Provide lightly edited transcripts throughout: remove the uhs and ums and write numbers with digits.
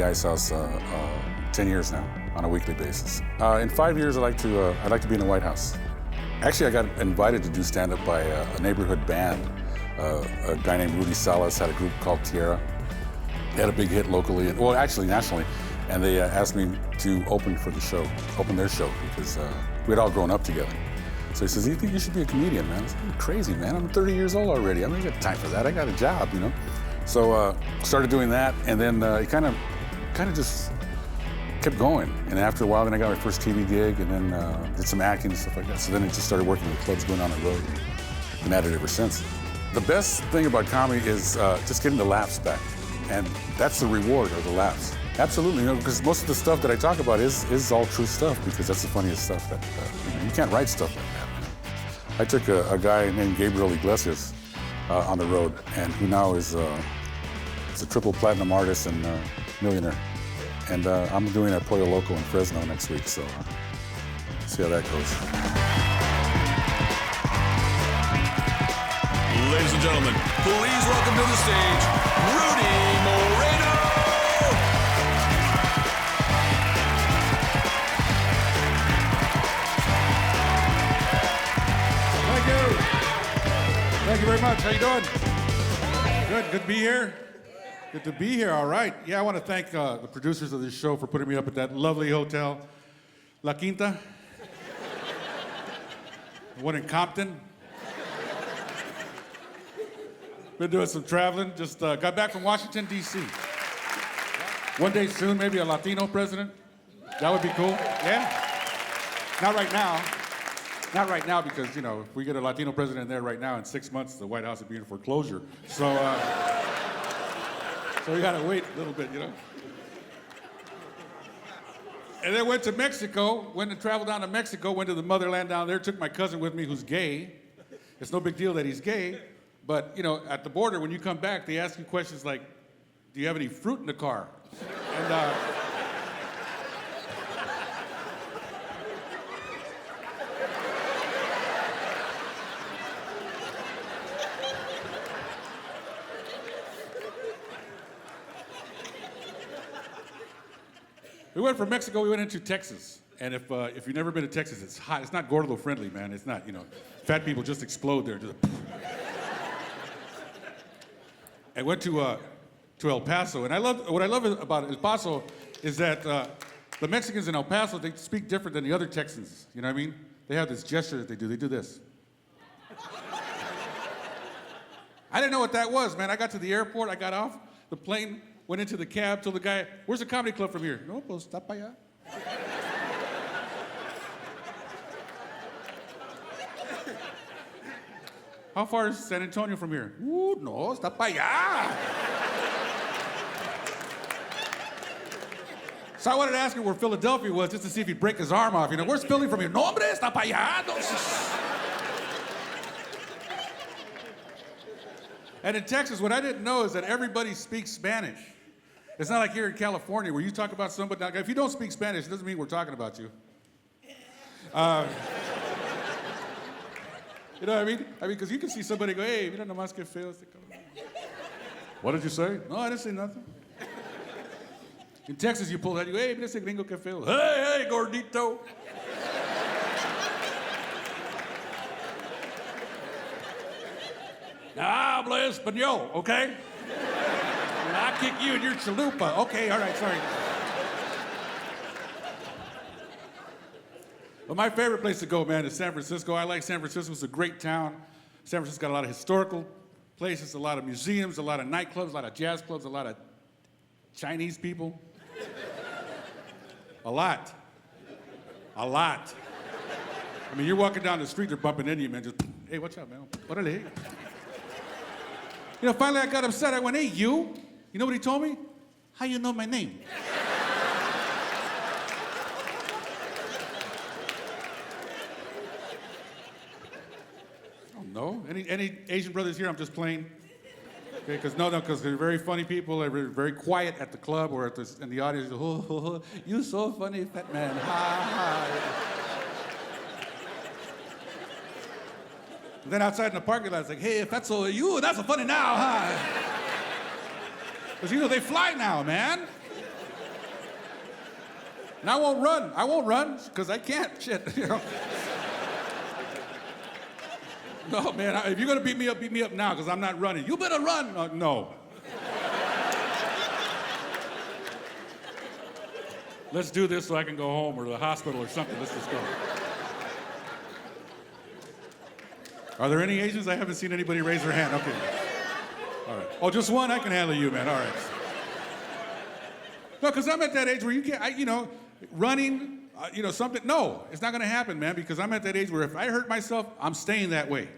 Ice House 10 years now on a weekly basis. In 5 years, I'd like to be in the White House. Actually, I got invited to do stand-up by a neighborhood band. A guy named Rudy Salas had a group called Tiera. They had a big hit locally, well, actually nationally, and they asked me to open their show, because we had all grown up together. So he says, "You think you should be a comedian, man?" I said, "You're crazy, man. I'm 30 years old already. I don't got time for that. I got a job, you know." So started doing that, and then it kind of just kept going. And after a while, then I got my first TV gig, and then did some acting and stuff like that. So then I just started working with clubs, going on the road, and been at it ever since. The best thing about comedy is just getting the laughs back, and that's the reward, or the laughs. Absolutely, you know, because most of the stuff that I talk about is all true stuff, because that's the funniest stuff that you can't write stuff like that. You know? I took a guy named Gabriel Iglesias on the road, and who now is a triple platinum artist and millionaire. And I'm doing a Pollo Loco in Fresno next week, so see how that goes. Ladies and gentlemen, please welcome to the stage, Rudy Moreno! Thank you. Thank you very much. How you doing? Good to be here. Good to be here, all right. Yeah, I want to thank the producers of this show for putting me up at that lovely hotel, La Quinta. The one in Compton. Been doing some traveling, just got back from Washington, D.C. One day soon, maybe a Latino president. That would be cool, yeah? Not right now. Not right now, because, you know, if we get a Latino president in there right now, in 6 months, the White House would be in foreclosure. So we gotta wait a little bit, you know? And then went to Mexico, went to travel down to Mexico, went to the motherland down there, took my cousin with me who's gay. It's no big deal that he's gay, but, you know, at the border, when you come back, they ask you questions like, do you have any fruit in the car? And, we went from Mexico, we went into Texas. And if you've never been to Texas, it's hot. It's not gordo friendly, man. It's not, you know, fat people just explode there. Just I went to El Paso, and what I love about El Paso is that the Mexicans in El Paso, they speak different than the other Texans, you know what I mean? They have this gesture that they do this. I didn't know what that was, man. I got to the airport, I got off the plane, went into the cab, told the guy, "Where's the comedy club from here?" "No, pues está para allá." "How far is San Antonio from here?" "Ooh, no, está para allá." So I wanted to ask him where Philadelphia was, just to see if he'd break his arm off. You know, "Where's Philly from here?" "No, hombre, está para allá." No. And in Texas, what I didn't know is that everybody speaks Spanish. It's not like here in California where you talk about somebody. If you don't speak Spanish, it doesn't mean we're talking about you. You know what I mean? Because you can see somebody go, "Hey, mira nomás que feo este cabrón." "What did you say?" "No, I didn't say nothing." In Texas, you pull that, you go, "Hey, mira ese gringo que feo." "Hey, hey, gordito." "Habla español, okay? I'll kick you in your chalupa." "Okay, all right, sorry." Well, my favorite place to go, man, is San Francisco. I like San Francisco. It's a great town. San Francisco's got a lot of historical places, a lot of museums, a lot of nightclubs, a lot of jazz clubs, a lot of Chinese people. A lot. I mean, you're walking down the street, they're bumping into you, man. Just, "Hey, watch out, man. Orale." You know, finally I got upset. I went, "Hey, you." You know what he told me? "How you know my name?" I don't know. Any Asian brothers here? I'm just playing. Okay, because they're very funny people. They're very quiet at the club or in the audience. "Oh, you so funny, fat man. Ha, ha." And then outside in the parking lot, it's like, "Hey, Fatso, you, that's so funny now, huh?" Because, you know, they fly now, man. And I won't run, because I can't, shit, you know. No, man, if you're gonna beat me up now, because I'm not running. You better run. No. Let's do this so I can go home or to the hospital or something. Let's just go. Are there any Asians? I haven't seen anybody raise their hand. Okay. All right. Oh, just one? I can handle you, man. All right. No, because I'm at that age where you can't, running, something. No, it's not going to happen, man, because I'm at that age where if I hurt myself, I'm staying that way.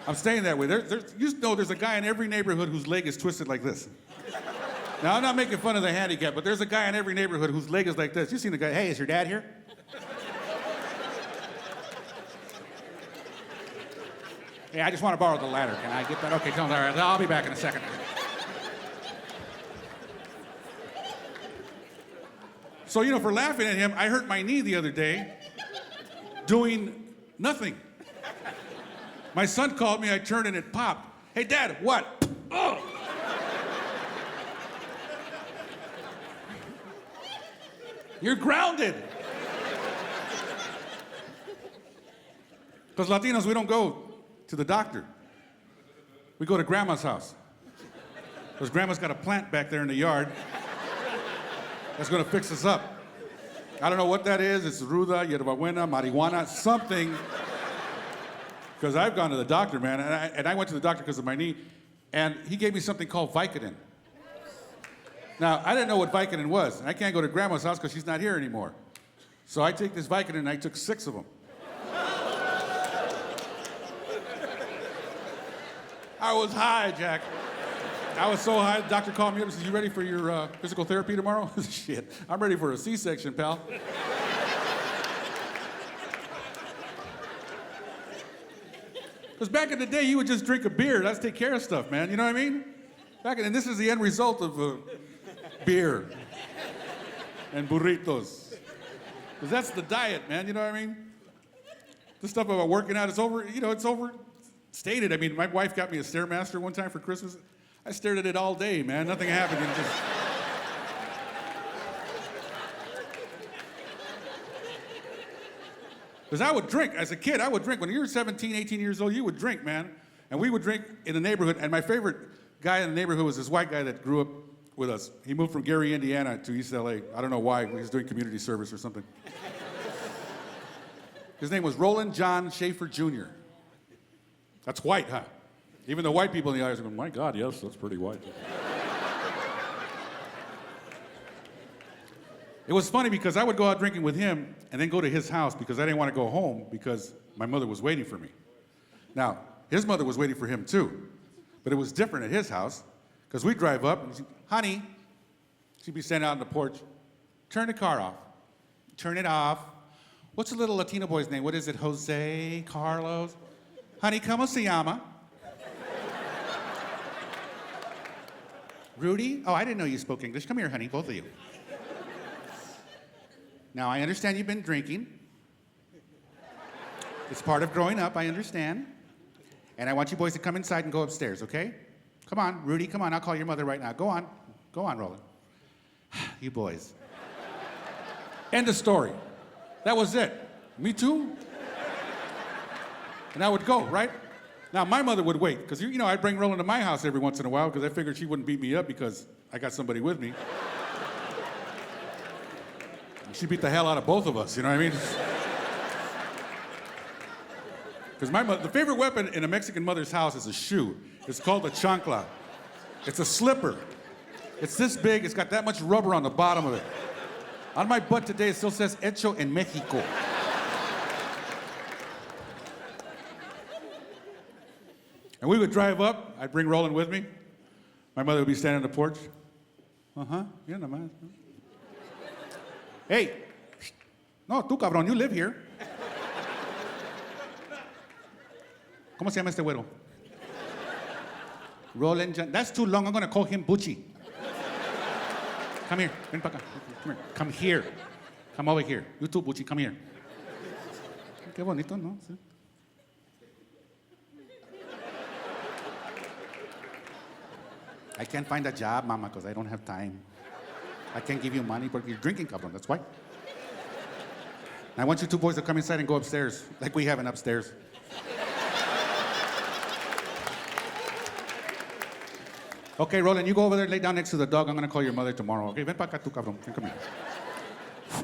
I'm staying that way. There's a guy in every neighborhood whose leg is twisted like this. Now, I'm not making fun of the handicap, but there's a guy in every neighborhood whose leg is like this. You seen the guy, hey, is your dad here? Hey, I just want to borrow the ladder. Can I get that? Okay, tell him, all right, I'll be back in a second. So, for laughing at him, I hurt my knee the other day doing nothing. My son called me, I turned and it popped. Hey, Dad, what? Oh! You're grounded. Because Latinos, we don't go to the doctor. We go to Grandma's house. Because Grandma's got a plant back there in the yard that's going to fix us up. I don't know what that is. It's ruda, yerbabuena, marijuana, something. Because I've gone to the doctor, man, and I went to the doctor because of my knee, and he gave me something called Vicodin. Now, I didn't know what Vicodin was. I can't go to Grandma's house because she's not here anymore. So I take this Vicodin, and I took 6 of them. I was high, Jack. I was so high, the doctor called me up and said, you ready for your physical therapy tomorrow? Shit, I'm ready for a C-section, pal. Because back in the day, you would just drink a beer. Let's take care of stuff, man. You know what I mean? And this is the end result of beer and burritos. Because that's the diet, man. You know what I mean? This stuff about working out, it's overstated. I mean, my wife got me a Stairmaster one time for Christmas. I stared at it all day, man. Nothing happened. Because I would drink. As a kid, I would drink. When you were 17, 18 years old, you would drink, man. And we would drink in the neighborhood. And my favorite guy in the neighborhood was this white guy that grew up with us. He moved from Gary, Indiana to East LA. I don't know why. He was doing community service or something. His name was Roland John Schaefer Jr. That's white, huh? Even the white people in the audience are going, my God, yes, that's pretty white. It was funny because I would go out drinking with him and then go to his house because I didn't want to go home because my mother was waiting for me. Now, his mother was waiting for him too, but it was different at his house because we'd drive up and she'd, honey, she'd be standing out on the porch, turn the car off, turn it off. What's the little Latino boy's name? What is it, Jose, Carlos? Honey, ¿cómo se llama? Rudy? Oh, I didn't know you spoke English. Come here, honey, both of you. Now, I understand you've been drinking. It's part of growing up, I understand. And I want you boys to come inside and go upstairs, okay? Come on, Rudy, come on, I'll call your mother right now. Go on, Roland. You boys. End of story. That was it. Me too? And I would go, right? Now, my mother would wait, because, I'd bring Roland to my house every once in a while, because I figured she wouldn't beat me up because I got somebody with me. She beat the hell out of both of us, you know what I mean? Because the favorite weapon in a Mexican mother's house is a shoe. It's called a chancla. It's a slipper. It's this big, it's got that much rubber on the bottom of it. On my butt today, it still says, Hecho en Mexico. And we would drive up, I'd bring Roland with me. My mother would be standing on the porch. Uh-huh, yeah, no más. Hey, no, tú cabrón, you live here. ¿Cómo se llama este güero? Roland John. That's too long, I'm gonna call him Bucci. Come here, ven para acá. Come here. Come here. Come over here. You too, Bucci, come here. Qué bonito, ¿no? Sí. I can't find a job, mama, because I don't have time. I can't give you money, but you're drinking, cabrón. That's why. And I want you two boys to come inside and go upstairs, like we have an upstairs. Okay, Roland, you go over there, lay down next to the dog. I'm gonna call your mother tomorrow. Okay, ven pa acá, tú, cabrón. Come here.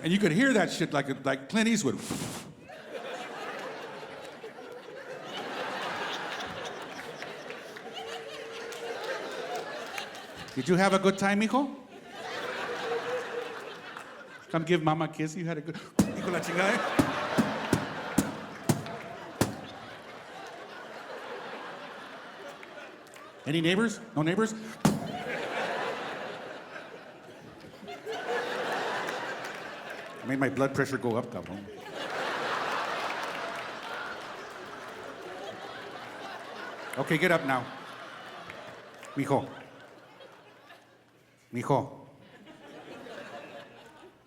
And you could hear that shit like Clint Eastwood. Did you have a good time, mijo? Come give mama a kiss. You had a good... Hijo la chingada, eh? Any neighbors? No neighbors? I made my blood pressure go up, cabrón. Okay, get up now. Mijo. Mijo.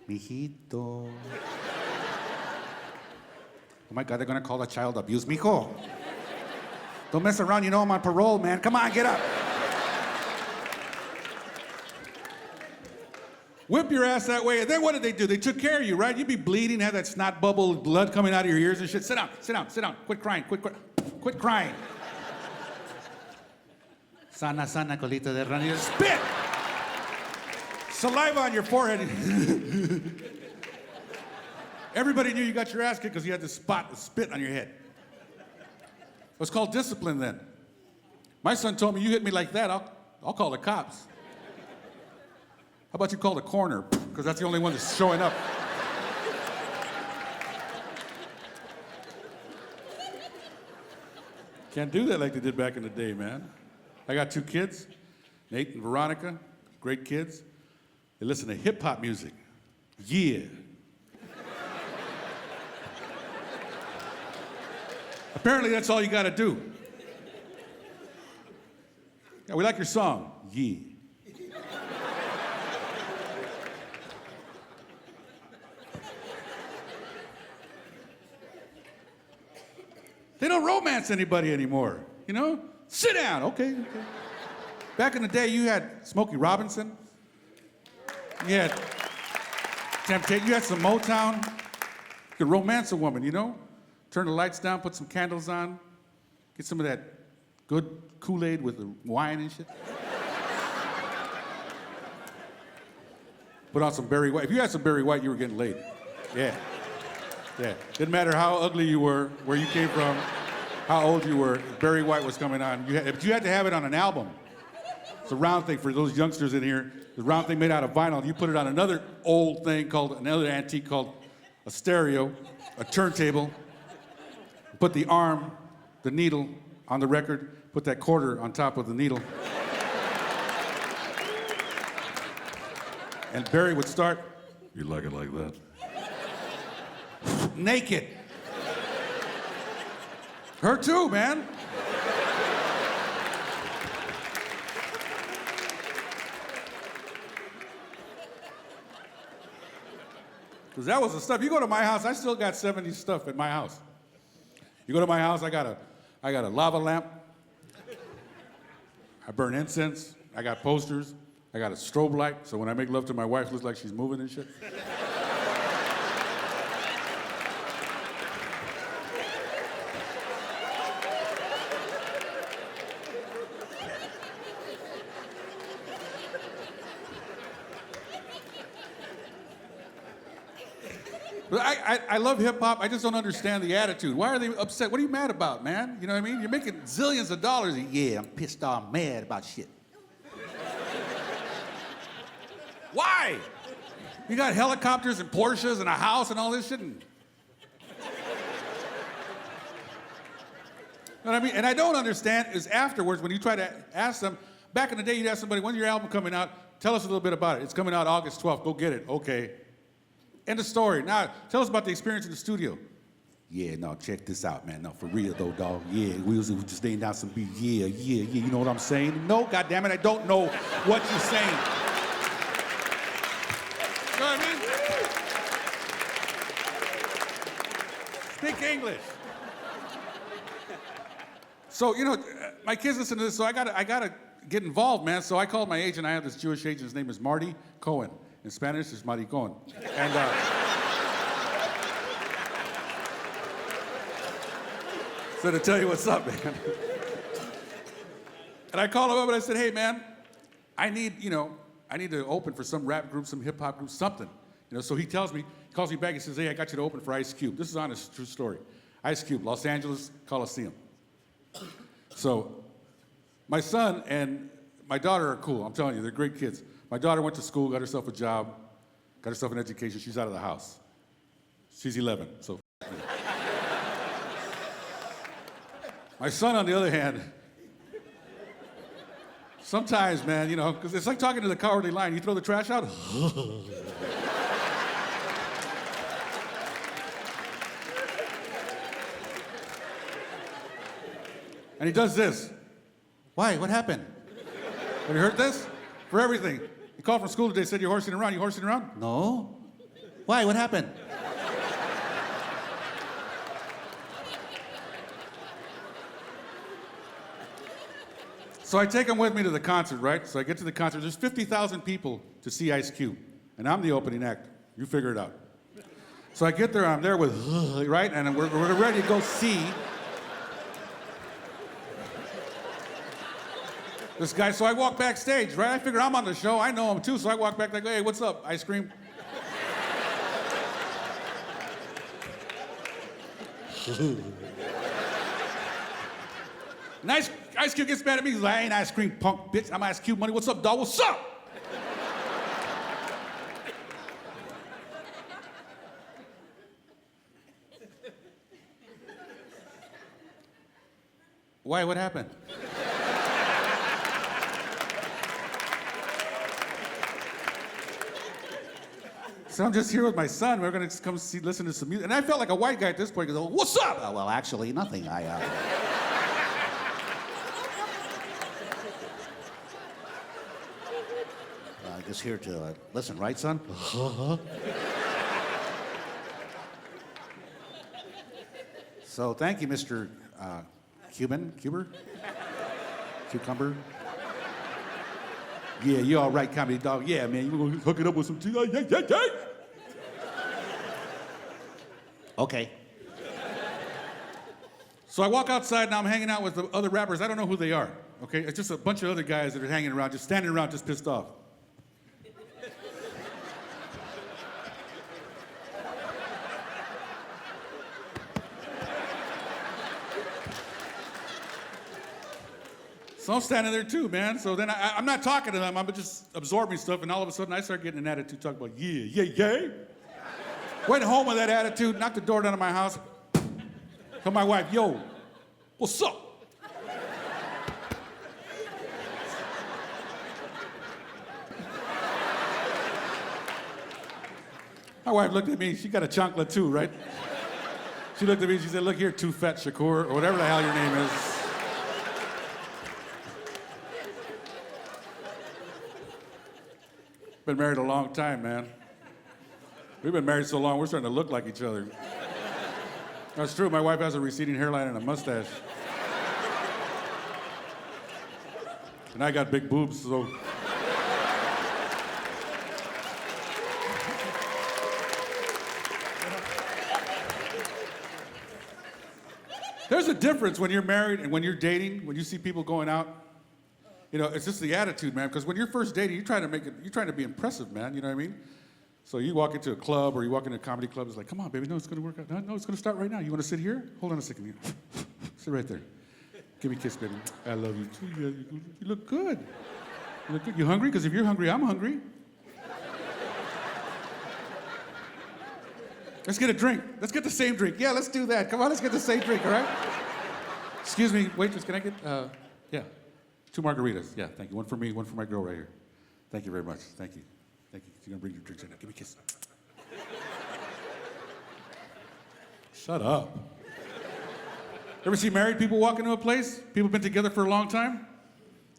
Mijito. Oh my God, they're gonna call it child abuse. Mijo. Don't mess around, you know I'm on parole, man. Come on, get up. Whip your ass that way, and then what did they do? They took care of you, right? You'd be bleeding, have that snot bubble, blood coming out of your ears and shit. Sit down, sit down, sit down. Quit crying, quit crying. Sana, sana, colita de rana. Spit! Saliva on your forehead. Everybody knew you got your ass kicked because you had this spot of spit on your head. It was called discipline then. My son told me, you hit me like that, I'll call the cops. How about you call the coroner? Because that's the only one that's showing up. Can't do that like they did back in the day, man. I got 2 kids, Nate and Veronica, great kids. They listen to hip-hop music. Yeah. Apparently that's all you gotta do. Yeah, we like your song. Yeah. They don't romance anybody anymore, you know? Sit down, okay. Back in the day, you had Smokey Robinson. You had Temptation. You had some Motown. You could romance a woman, you know? Turn the lights down, put some candles on, get some of that good Kool-Aid with the wine and shit. Put on some Barry White. If you had some Barry White, you were getting laid. Yeah. Didn't matter how ugly you were, where you came from, how old you were, Barry White was coming on. But you had to have it on an album. It's a round thing for those youngsters in here. The round thing made out of vinyl. You put it on another old thing another antique called a stereo, a turntable. Put the arm, the needle on the record, put that quarter on top of the needle. And Barry would start, "You like it like that?" Naked. Her too, man. Because that was the stuff. You go to my house, I still got 70s stuff at my house. You go to my house, I got a lava lamp. I burn incense. I got posters. I got a strobe light, so when I make love to my wife, it looks like she's moving and shit. But I love hip-hop. I just don't understand the attitude. Why are they upset? What are you mad about, man? You know what I mean? You're making zillions of dollars. Yeah, I'm pissed off, mad about shit. Why? You got helicopters and Porsches and a house and all this shit. You know what I mean? And I don't understand is afterwards when you try to ask them, back in the day you'd ask somebody, when's your album coming out? Tell us a little bit about it. It's coming out August 12th. Go get it. Okay. End of story. Now, tell us about the experience in the studio. Yeah, no, check this out, man. No, for real though, dog. Yeah, we was just laying down some beat. Yeah. You know what I'm saying? No, goddammit, I don't know what you're saying. You know what I mean? Speak English. So, you know, my kids listen to this, so I gotta get involved, man. So I called my agent. I have this Jewish agent. His name is Marty Cohen. In Spanish, it's maricón. And so to tell you what's up, man. And I called him up and I said, hey, man, I need to open for some rap group, some hip hop group, something. So he calls me back, he says, hey, I got you to open for Ice Cube. This is honest, true story. Ice Cube, Los Angeles Coliseum. So my son and my daughter are cool. I'm telling you, they're great kids. My daughter went to school, got herself a job, got herself an education. She's out of the house. She's 11, so. My son, on the other hand, sometimes, man, because it's like talking to the Cowardly Lion. You throw the trash out. And he does this. Why? What happened? Have you heard this? For everything. He called from school today, said, you're horsing around. You horsing around? No. Why? What happened? So I take him with me to the concert, right? So I get to the concert. There's 50,000 people to see Ice Cube. And I'm the opening act. You figure it out. So I get there, I'm there with, right? And we're ready to go see this guy. So I walk backstage, right? I figure I'm on the show. I know him too. So I walk back, I go, hey, what's up? Ice cream? And Ice Cube gets mad at me. He's like, I ain't ice cream, punk bitch. I'm Ice Cube Money. What's up, dog? What's up? Why? What happened? So I'm just here with my son. We're gonna come listen to some music. And I felt like a white guy at this point. He goes, what's up? Well, actually, nothing. Just here to listen, right, son? So thank you, Mr. Cucumber? Yeah, you all right, comedy dog. Yeah, man, you gonna hook it up with some tea? Yeah. Okay. So I walk outside, now I'm hanging out with the other rappers. I don't know who they are, okay? It's just a bunch of other guys that are hanging around, just standing around, just pissed off. So I'm standing there too, man. So then I'm not talking to them, I'm just absorbing stuff, and all of a sudden I start getting an attitude, talking about, yeah. Went home with that attitude, knocked the door down to my house. Tell my wife, yo, what's up? My wife looked at me, she got a chancla too, right? She looked at me, she said, look here, too fat Shakur, or whatever the hell your name is. Been married a long time, man. We've been married so long, we're starting to look like each other. That's true, my wife has a receding hairline and a mustache. And I got big boobs, so. There's a difference when you're married and when you're dating, when you see people going out. It's just the attitude, man, because when you're first dating, you're trying to be impressive, man, you know what I mean? So you walk into a club or you walk into a comedy club, it's like, come on, baby, no, it's gonna work out. No, it's gonna start right now. You wanna sit here? Hold on a second. Sit right there. Give me a kiss, baby. I love you too. You look good. You look good. You hungry? Because if you're hungry, I'm hungry. Let's get a drink. Let's get the same drink. Yeah, let's do that. Come on, let's get the same drink, all right? Excuse me, waitress, can I get, yeah. 2 margaritas. Yeah, thank you. One for me, one for my girl right here. Thank you very much. Thank you. You're gonna bring your drinks in now. Give me a kiss. Shut up. Ever see married people walk into a place? People been together for a long time?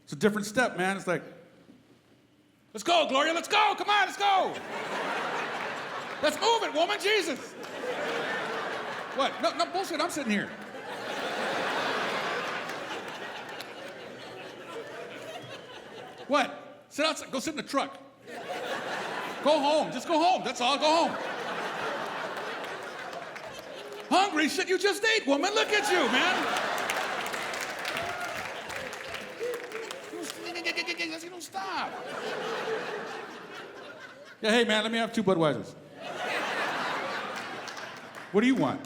It's a different step, man. It's like, let's go, Gloria, let's go. Come on, let's go. Let's move it, woman, Jesus. What? No bullshit, I'm sitting here. What? Sit outside, go sit in the truck. Go home. Just go home. That's all. Go home. Hungry? Shit, you just ate, woman. Look at you, man. You don't stop. Yeah, hey, man, let me have 2 Budweisers. What do you want?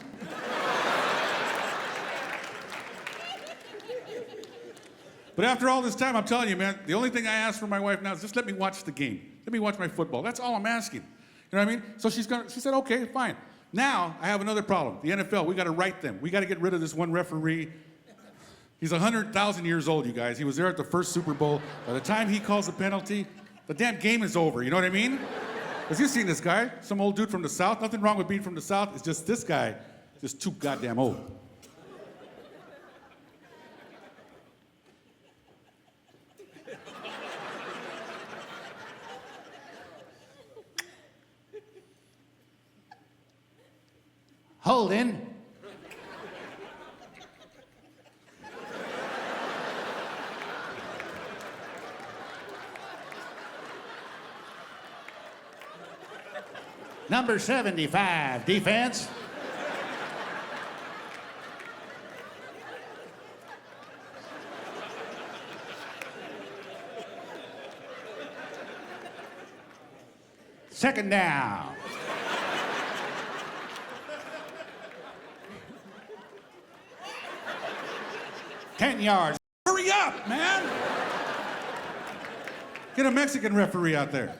But after all this time, I'm telling you, man, the only thing I ask from my wife now is just let me watch the game. Let me watch my football. That's all I'm asking. You know what I mean? So she said, okay, fine. Now, I have another problem. The NFL, we got to right them. We got to get rid of this one referee. He's 100,000 years old, you guys. He was there at the first Super Bowl. By the time he calls a penalty, the damn game is over. You know what I mean? Because you've seen this guy, some old dude from the South. Nothing wrong with being from the South. It's just this guy, just too goddamn old. Holding. Number 75, defense. Second down. Ten yards. Hurry up, man! Get a Mexican referee out there.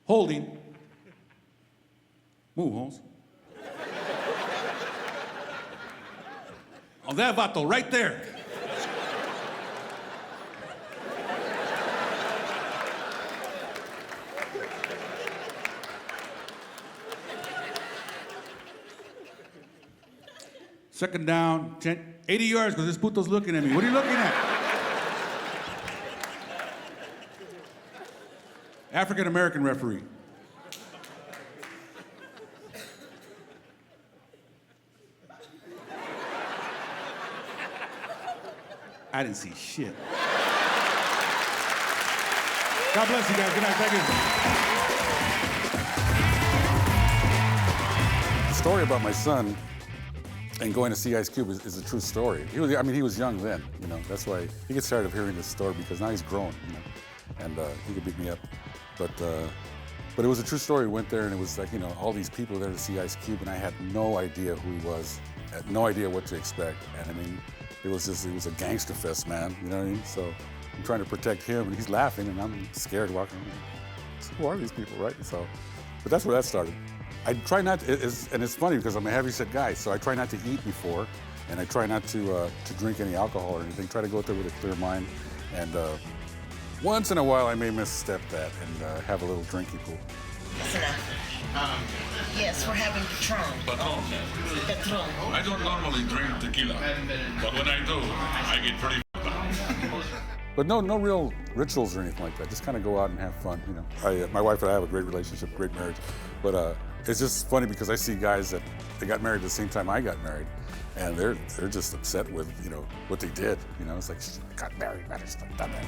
Holding. Move, Holmes. Oh, that vato right there. Second down, 80 yards, because this puto's looking at me. What are you looking at? African-American referee. I didn't see shit. God bless you guys. Good night. Thank you. The story about my son and going to see Ice Cube is a true story. He was young then, you know. That's why he gets tired of hearing this story because now he's grown, you know, and he could beat me up. But it was a true story. We went there and it was like, you know, all these people there to see Ice Cube, and I had no idea who he was, had no idea what to expect. And I mean, it was a gangster fest, man. You know what I mean? So I'm trying to protect him, and he's laughing, and I'm scared walking around. So who are these people, right? So, but that's where that started. I try not to, and it's funny because I'm a heavy-set guy, so I try not to eat before, and I try not to drink any alcohol or anything. Try to go out there with a clear mind, and once in a while I may misstep that and have a little drinky pool. Listen up. Yes, we're having Patron. Patron. Patron. I don't normally drink tequila, but when I do, I get pretty But no real rituals or anything like that. Just kind of go out and have fun, you know. My wife and I have a great relationship, great marriage, but it's just funny because I see guys that they got married at the same time I got married, and they're just upset with, you know, what they did. You know, it's like, got married, better stuff, done that.